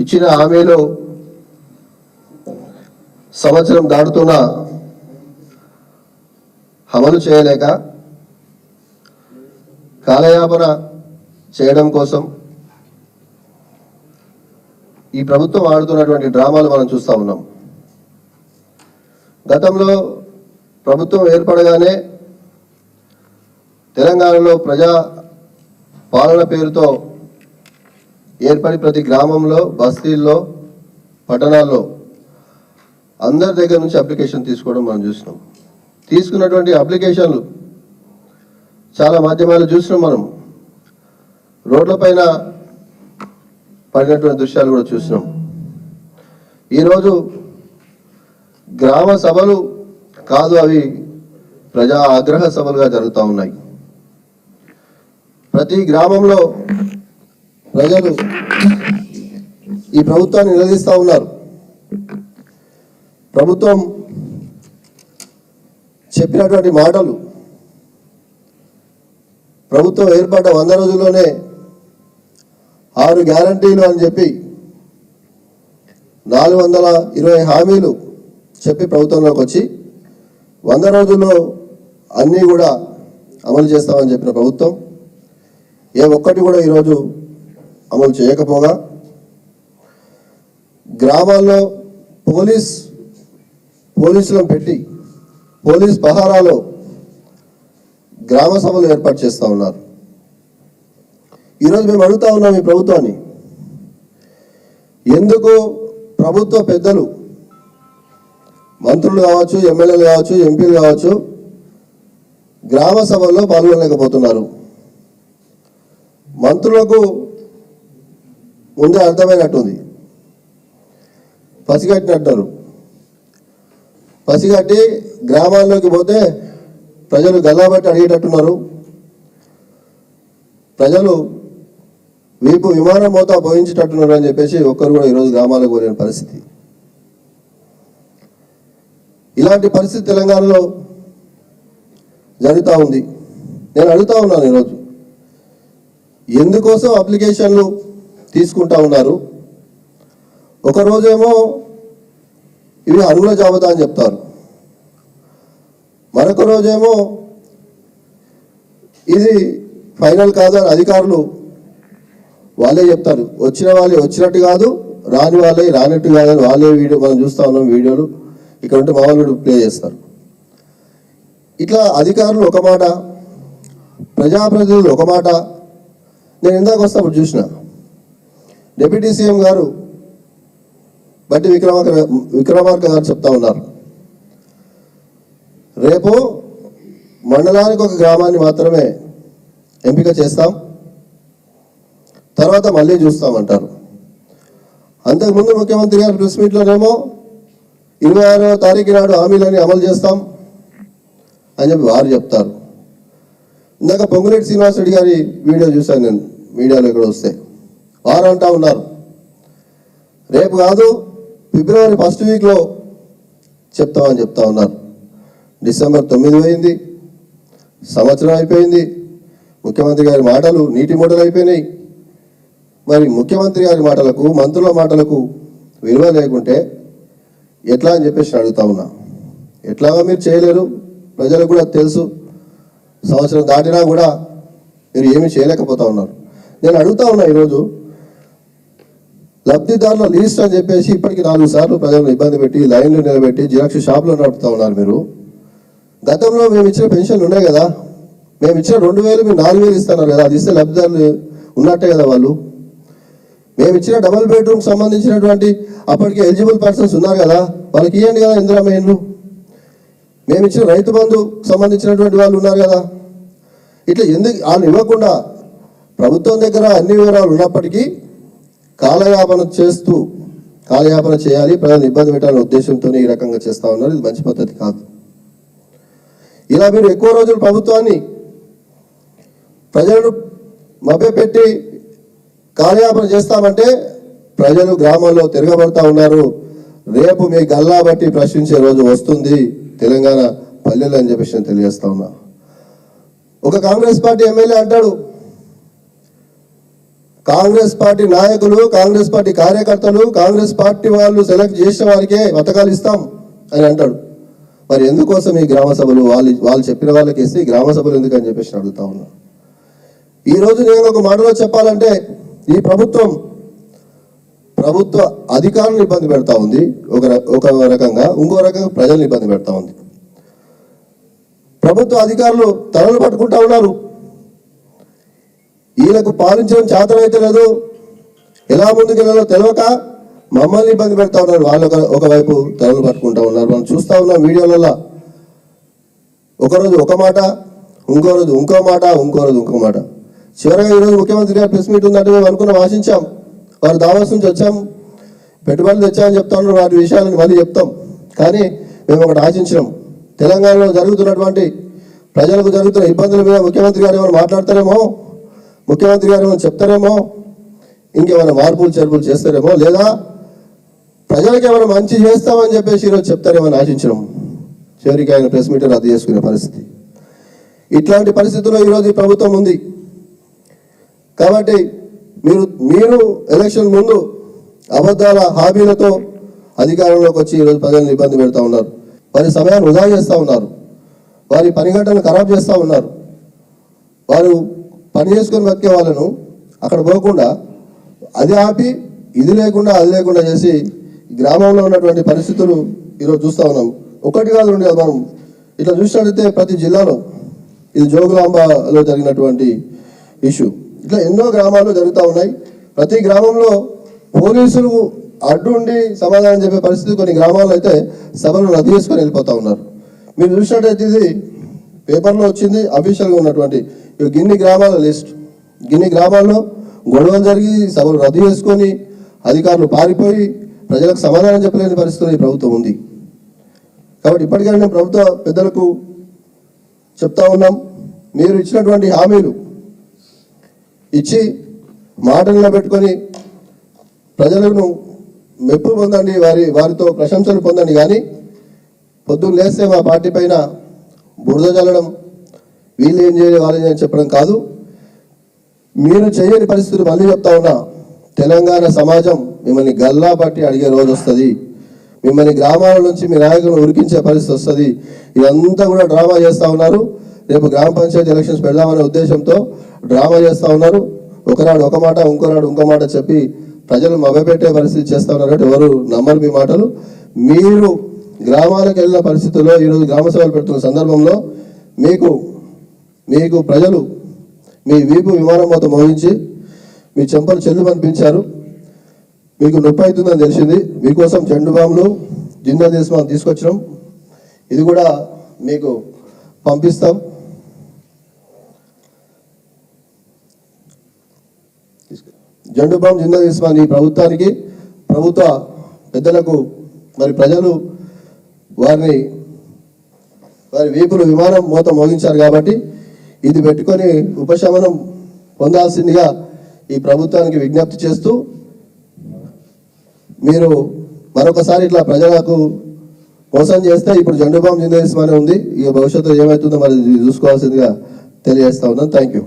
ఇచ్చిన హామీలు సంవత్సరం దాటుతున్న అమలు చేయలేక కాలయాపన చేయడం కోసం ఈ ప్రభుత్వం ఆడుతున్నటువంటి డ్రామాలు మనం చూస్తూ ఉన్నాం. గతంలో ప్రభుత్వం ఏర్పడగానే తెలంగాణలో ప్రజా పాలన పేరుతో ఏర్పడి ప్రతి గ్రామంలో, బస్తీల్లో, పట్టణాల్లో అందరి దగ్గర నుంచి అప్లికేషన్ తీసుకోవడం మనం చూసినాం. తీసుకున్నటువంటి అప్లికేషన్లు చాలా మాధ్యమాలు చూసినాం. మనం రోడ్లపైన పడినటువంటి దృశ్యాలు కూడా చూసినాం. ఈరోజు గ్రామ సభలు కాదు, అవి ప్రజా ఆగ్రహ సభలుగా జరుగుతూ ఉన్నాయి. ప్రతి గ్రామంలో ప్రజలు ఈ ప్రభుత్వాన్ని నిలదీస్తూ ఉన్నారు. ప్రభుత్వం చెప్పినటువంటి మాటలు, ప్రభుత్వం ఏర్పడ్డ 100 రోజుల్లోనే 6 గ్యారంటీలు అని చెప్పి 420 హామీలు చెప్పి ప్రభుత్వంలోకి వచ్చి 100 రోజుల్లో అన్నీ కూడా అమలు చేస్తామని చెప్పిన ప్రభుత్వం ఏ ఒక్కటి కూడా ఈరోజు అమలు చేయకపోగా గ్రామాల్లో పోలీసులను పెట్టి పోలీస్ పహారాలో గ్రామ సభలు ఏర్పాటు చేస్తూ ఉన్నారు. ఈరోజు మేము అడుగుతా ఉన్నాం ఈ ప్రభుత్వాన్ని, ఎందుకు ప్రభుత్వ పెద్దలు, మంత్రులు కావచ్చు, ఎమ్మెల్యేలు కావచ్చు, ఎంపీలు కావచ్చు, గ్రామ సభల్లో పాల్గొనలేకపోతున్నారు? మంత్రులకు ముందే అర్థమైనట్టుంది, పసిగట్టినట్టారు. పసిగట్టి గ్రామాల్లోకి పోతే ప్రజలు గల్లాబట్టి అడిగేటట్టున్నారు. ప్రజలు వీపు విమానం మోతా పోయించేటట్టున్నారు అని చెప్పేసి ఒక్కరు కూడా ఈరోజు గ్రామాలకు పోయిన పరిస్థితి. ఇలాంటి పరిస్థితి తెలంగాణలో జరుగుతూ ఉంది. నేను అడుగుతా ఉన్నాను ఈరోజు, ఎందుకోసం అప్లికేషన్లు తీసుకుంటా ఉన్నారు? ఒకరోజేమో ఇవి అర్హుల జాబితా అని చెప్తారు, మరొక రోజేమో ఇది ఫైనల్ కాదు అని అధికారులు వాళ్ళే చెప్తారు. వచ్చిన వాళ్ళే వచ్చినట్టు కాదు, రాని వాళ్ళే రానట్టు కాదని వాళ్ళే మనం చూస్తూ ఉన్నాం వీడియోలు. ఇక్కడ ఉంటే మా వాళ్ళు ప్లే చేస్తారు. ఇట్లా అధికారులు ఒక మాట, ప్రజాప్రతినిధులు ఒక మాట. నేను ఇందాక వస్తాప్పుడు చూసిన డిప్యూటీ సీఎం గారు బట్టి విక్రమార్క గారు చెప్తా ఉన్నారు, రేపు మండలానికి ఒక గ్రామాన్ని మాత్రమే ఎంపిక చేస్తాం, తర్వాత మళ్ళీ చూస్తామంటారు. అంతకుముందు ముఖ్యమంత్రి గారు ప్రెస్ మీట్లోనేమో 26వ తారీఖు నాడు హామీలని అమలు చేస్తాం అని చెప్పి వారు చెప్తారు. ఇందాక పొంగులేటి శ్రీనివాసరెడ్డి గారి వీడియో చూశాను నేను మీడియాలో ఇక్కడ వస్తే. వారు అంటా ఉన్నారు, రేపు కాదు ఫిబ్రవరి 1st వీక్లో చెప్తామని చెప్తా ఉన్నారు. డిసెంబర్ 9 అయింది, సంవత్సరం అయిపోయింది. ముఖ్యమంత్రి గారి మాటలు నీటి మూటలు అయిపోయినాయి. మరి ముఖ్యమంత్రి గారి మాటలకు, మంత్రుల మాటలకు విలువ లేకుంటే ఎట్లా అని చెప్పేసి అడుగుతా ఉన్నా. ఎట్లాగా మీరు చేయలేరు, ప్రజలకు కూడా తెలుసు. సంవత్సరం దాటినా కూడా మీరు ఏమీ చేయలేకపోతా ఉన్నారు. నేను అడుగుతా ఉన్నా ఈరోజు, లబ్ధిదారుల లిస్ట్ అని చెప్పేసి ఇప్పటికీ 4 సార్లు ప్రజలను ఇబ్బంది పెట్టి లైన్లు నిలబెట్టి జిరాక్స్ షాపులో నడుపుతా ఉన్నారు మీరు. గతంలో మేము ఇచ్చిన పెన్షన్లు ఉన్నాయి కదా, మేము ఇచ్చిన 2000 మీరు 4000 ఇస్తున్నారు కదా, అది ఇస్తే లబ్ధిదారులు ఉన్నట్టే కదా వాళ్ళు. మేము ఇచ్చిన డబుల్ బెడ్రూమ్ సంబంధించినటువంటి అప్పటికి ఎలిజిబుల్ పర్సన్స్ ఉన్నారు కదా, వాళ్ళకి ఇవ్వండి కదా ఇందిరా మెయిన్లు. మేము ఇచ్చిన రైతు బంధు సంబంధించినటువంటి వాళ్ళు ఉన్నారు కదా. ఇట్లా ఎందుకు వాళ్ళు ఇవ్వకుండా ప్రభుత్వం దగ్గర అన్ని వివరాలు ఉన్నప్పటికీ కాలయాపన చేయాలి, ప్రజలను ఇబ్బంది పెట్టాలనే ఉద్దేశంతో ఈ రకంగా చేస్తూ ఉన్నారు. ఇది మంచి పద్ధతి కాదు. ఇలా మీరు ఎక్కువ రోజులు ప్రభుత్వాన్ని ప్రజలను మభ్యపెట్టి కాలయాపన చేస్తామంటే ప్రజలు గ్రామాల్లో తిరగబడతా ఉన్నారు. రేపు మీ గల్లా బట్టి ప్రశ్నించే రోజు వస్తుంది తెలంగాణ పల్లెలు అని చెప్పేసి నేను తెలియజేస్తా ఉన్నా. ఒక కాంగ్రెస్ పార్టీ ఎమ్మెల్యే అంటాడు, కాంగ్రెస్ పార్టీ నాయకులు, కాంగ్రెస్ పార్టీ కార్యకర్తలు, కాంగ్రెస్ పార్టీ వాళ్ళు సెలెక్ట్ చేసిన వారికే పథకాలు ఇస్తాం అని అంటాడు. మరి ఎందుకోసం ఈ గ్రామ సభలు? వాళ్ళు చెప్పిన వాళ్ళకి ఇస్తే గ్రామ సభలు ఎందుకని చెప్పేసి అడుగుతా ఉన్నా. ఈరోజు నేను ఒక మాటలో చెప్పాలంటే ఈ ప్రభుత్వ అధికారులను ఇబ్బంది పెడతా ఉంది ఒక రకంగా, ఇంకో రకంగా ప్రజల్ని ఇబ్బంది పెడతా ఉంది. ప్రభుత్వ అధికారులు తలలు పట్టుకుంటా ఉన్నారు. వీళ్ళకు పాలించడం చేతనైతే లేదు, ఎలా ముందుకెళ్ళాలో తెలియక మమ్మల్ని ఇబ్బంది పెడతా ఉన్నారు. వాళ్ళు ఒకవైపు తలలు పట్టుకుంటా ఉన్నారు. మనం చూస్తూ ఉన్నాం వీడియోలలో. ఒకరోజు ఒక మాట, ఇంకో రోజు ఇంకో మాట, ఇంకో రోజు ఇంకో మాట. చివరిగా ఈరోజు ముఖ్యమంత్రి గారు ప్రెస్ మీట్ ఉందంటే మేము అనుకున్నాం, ఆశించాం. వారు దావాస్ నుంచి వచ్చాం, పెట్టుబడులు తెచ్చామని చెప్తా ఉన్నారు. వాటి విషయాలను మళ్ళీ చెప్తాం. కానీ మేము ఒకటి ఆశించినాం, తెలంగాణలో జరుగుతున్నటువంటి ప్రజలకు జరుగుతున్న ఇబ్బందుల మీద ముఖ్యమంత్రి గారు ఏమైనా మాట్లాడతారేమో, ముఖ్యమంత్రి గారు ఏమైనా చెప్తారేమో, ఇంకేమైనా మార్పులు చేర్పులు చేస్తారేమో, లేదా ప్రజలకు ఏమైనా మంచి చేస్తామని చెప్పేసి ఈరోజు చెప్తారేమని ఆశించడం. చివరికి ఆయన ప్రెస్ మీట్ రద్దు చేసుకునే పరిస్థితి. ఇట్లాంటి పరిస్థితుల్లో ఈరోజు ఈ ప్రభుత్వం ఉంది. కాబట్టి మీరు ఎలక్షన్ ముందు అబద్ధాల హామీలతో అధికారంలోకి వచ్చి ఈరోజు ప్రజలను ఇబ్బంది పెడతా ఉన్నారు. వారి సమయాన్ని వృధా చేస్తూ ఉన్నారు. వారి పని గంటలను ఖరాబ్ చేస్తూ ఉన్నారు. వారు పని చేసుకొని బతికే వాళ్ళను అక్కడ పోకుండా అది ఆపి ఇది లేకుండా అది లేకుండా చేసి గ్రామంలో ఉన్నటువంటి పరిస్థితులు ఈరోజు చూస్తూ ఉన్నాం. ఒకటి కాదు, రెండు కాదు. మనం ఇట్లా చూసినట్లయితే ప్రతి జిల్లాలో, ఇది జోగులాంబలో జరిగినటువంటి ఇష్యూ, ఇట్లా ఎన్నో గ్రామాల్లో జరుగుతూ ఉన్నాయి. ప్రతి గ్రామంలో పోలీసులు అడ్డుండి సమాధానం చెప్పే పరిస్థితి కొన్ని గ్రామాల్లో అయితే సభలు రద్దు చేసుకొని వెళ్ళిపోతూ ఉన్నారు. మీరు చూసినట్టయితే ఇది పేపర్లో వచ్చింది, అఫీషియల్గా ఉన్నటువంటి గిన్ని గ్రామాల లిస్ట్. గిన్ని గ్రామాల్లో గొడవలు జరిగి సభలు రద్దు చేసుకొని అధికారులు పారిపోయి ప్రజలకు సమాధానం చెప్పలేని పరిస్థితుల్లో ఈ ప్రభుత్వం ఉంది. కాబట్టి ఇప్పటికైనా నేను ప్రభుత్వ పెద్దలకు చెప్తా ఉన్నాం, మీరు ఇచ్చినటువంటి హామీలు ఇచ్చి మాటల్లో పెట్టుకొని ప్రజలను మెప్పు పొందండి, వారితో ప్రశంసలు పొందండి. కానీ పొద్దున్న లేస్తే మా పార్టీ పైన బురద చల్లడం, వీళ్ళు ఏం చేయలేదు వాళ్ళు ఏం చెప్పడం కాదు. మీరు చేయని పరిస్థితులు మళ్ళీ చెప్తా ఉన్నా, తెలంగాణ సమాజం మిమ్మల్ని గల్లా పట్టి అడిగే రోజు వస్తుంది. మిమ్మల్ని గ్రామాల నుంచి మీ నాయకులను ఉరికించే పరిస్థితి వస్తుంది. ఇదంతా కూడా డ్రామా చేస్తూ ఉన్నారు. రేపు గ్రామ పంచాయతీ ఎలక్షన్స్ పెడదామనే ఉద్దేశంతో డ్రామా చేస్తూ ఉన్నారు. ఒకనాడు ఒక మాట, ఇంకోనాడు ఇంకో మాట చెప్పి ప్రజలు మభ్యపెట్టే పరిస్థితి చేస్తూ ఉన్నారు. ఎవరు నమ్మరు మీ మాటలు. మీరు గ్రామాలకు వెళ్ళిన పరిస్థితుల్లో ఈరోజు గ్రామ సభలు పెడుతున్న సందర్భంలో మీకు ప్రజలు మీ వీపు విమానం మొత్తం మోగించి మీ చెంపలు చెల్లు పంపించారు. మీకు నొప్పి అవుతుందని తెలిసింది. మీకోసం చెండు బాంబులు, జిందా దేశం తీసుకొచ్చినాం. ఇది కూడా మీకు పంపిస్తాం. జెండు బాంబు, జిందా దేశం ఈ ప్రభుత్వానికి, ప్రభుత్వ పెద్దలకు మరి ప్రజలు వారి వీపులు విమానం మోత మోగించారు. కాబట్టి ఇది పెట్టుకొని ఉపశమనం పొందాల్సిందిగా ఈ ప్రభుత్వానికి విజ్ఞప్తి చేస్తూ, మీరు మరొకసారి ఇట్లా ప్రజలకు మోసం చేస్తే ఇప్పుడు జెండు బాంబు జిందా దేశం ఉంది. ఇక భవిష్యత్తులో ఏమవుతుందో మరి చూసుకోవాల్సిందిగా తెలియజేస్తా ఉన్నాను. Thank you.